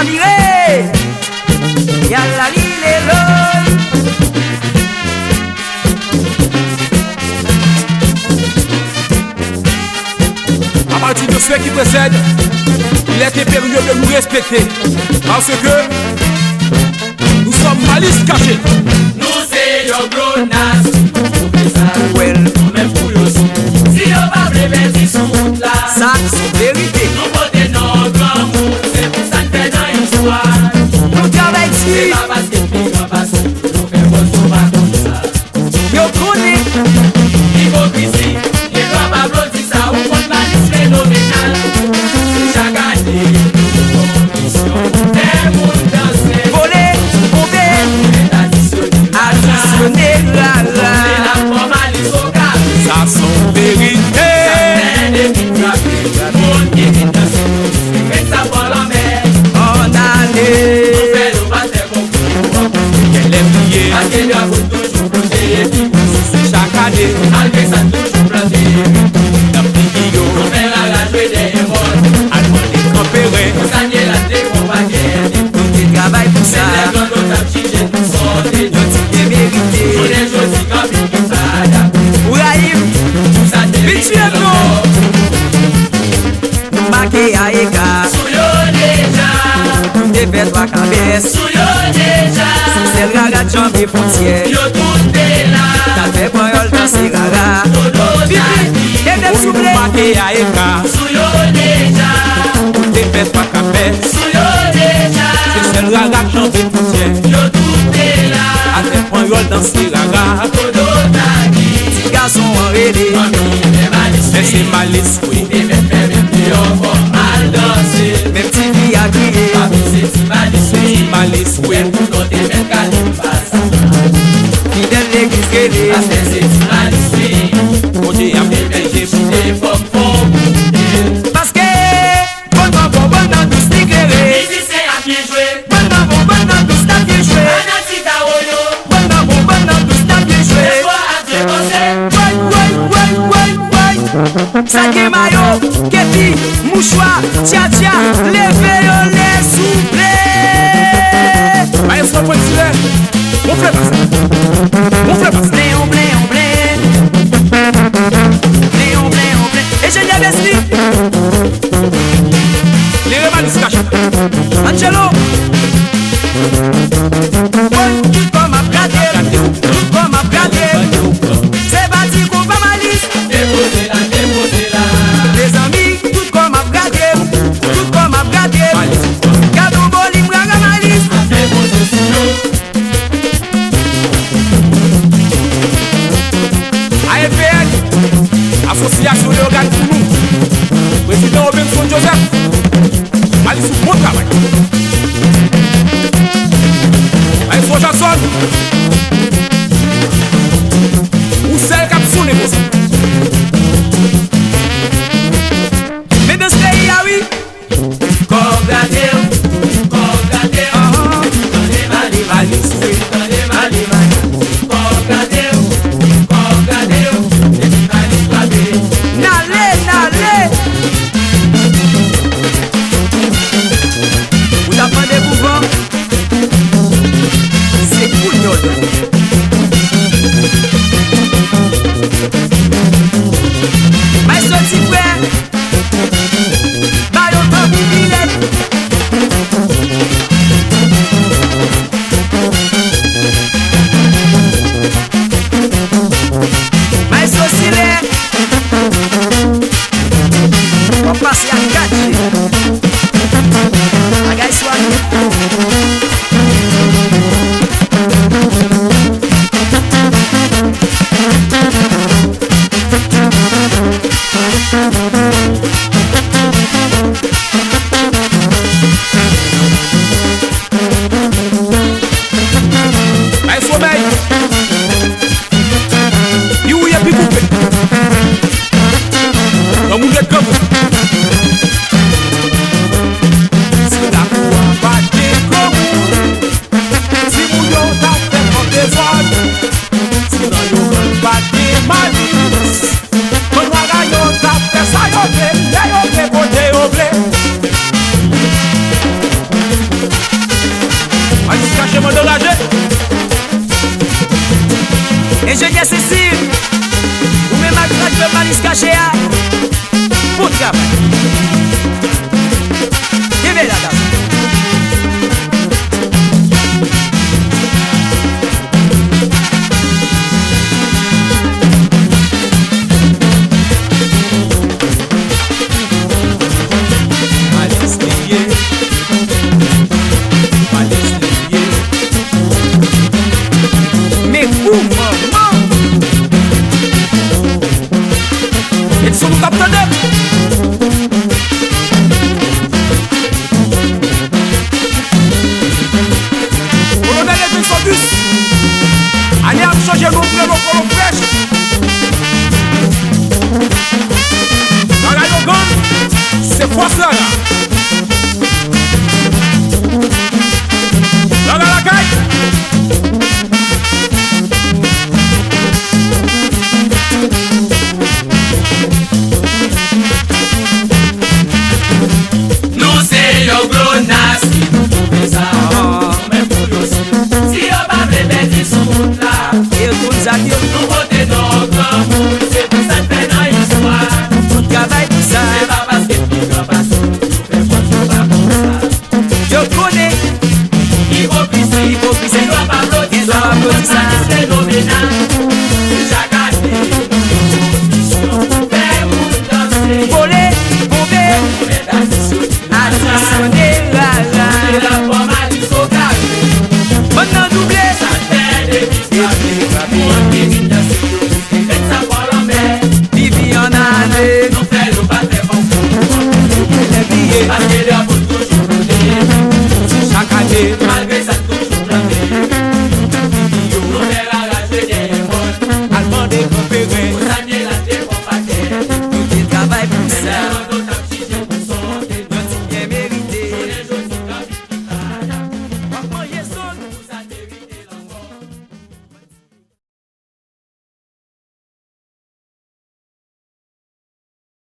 miré. Yalla lile l'œil. À partir de ce qui précède, il est impérieux de nous respecter. Parce que nous sommes malice cachée. Nous c'est yo gros nas. Well, Même pour yo si yo pas prévenir sous route là. ça c'est vérité. Nous portons nos grands mots. C'est pour ça que dans l'histoire. Nous travaillons C'est ici. pas parce que puis on passe. Nous faisons pas comme ça. Yo connaît. Hypocrisie. Les grands bablos disent ça. On compte malice phénoménale. C'est chaque année. Condition. Des moules danser. Voler, bomber, additionner la C'est la. la formalité au cap. Ça sont vérité. En allée. Elle est pliée chaque année. Dans Pigio, allemand des campérés. Nous qui travaillons pour ça. Nous qui mérité. Ouraïm, Bichiano. Nous marqués à écart. Nous défaits trois cabesses. C'est le gaga de jambe et frontières. T'as fait pour yol dans ces gaga. Bibi, et même soufflé. Marqué à écart, des fêtes pas café. C'est le raga qui en fait poussière. À tes points, yol dans ces raga. Petit garçon enrêlé. Mais c'est malice, oui. Même petit fille à crier. C'est malice, oui. Fidèle l'église guélée. Mon Dieu, a protégé. Parce que bon dans tous l'éclairé. Bon dans tous ta bien joué. Bon dans tous ta bien joué. Ouais. Saké maillot, képi, mouchoir, tia, levez yo les souplés. Allez, sois point de filet. On fait pas ça. On fait pas ça. Blé. Et je l'ai vesli. Les remalices cachés. Angelo. Tout comme à brader. C'est parti qu'on va malice. Les amis, tout comme à brader. Cadeau bolim, braga malice. AFPN, Association des organes pour nous. Président Robinson Joseph, allez sous bon travail. Allez sous Jackson. Ou celle qui a besoin de vous. Mais de ce pays, ah oui. N'allez. Vous apprenez mouvement. C'est cool, mais sorti frère. Maillot dans Bibilette. Mais sorti là. On va passer à 4. La gueule soit. Allez sommeil. Il où y a plus coupé. Dans mon comme Polo fresh. Dans la Yogan, c'est quoi ça là? Dans la caille. Nous c'est yo gros nasty, nous pouvons ça. Même pour yo si yo pas bébé dit son monde là. Et tout ça qui Nous votons nos grands monde, c'est tout ça fait dans l'histoire. tout travail pour ça. C'est pas parce que tu vas passer, tu fais quoi tu vas pour ça. Je connais. Hypocrisie, c'est toi pas bloquer ça, c'est phénoménal. Chaque année, fais-nous danser. Voler, bomber, Mais d'addition, addition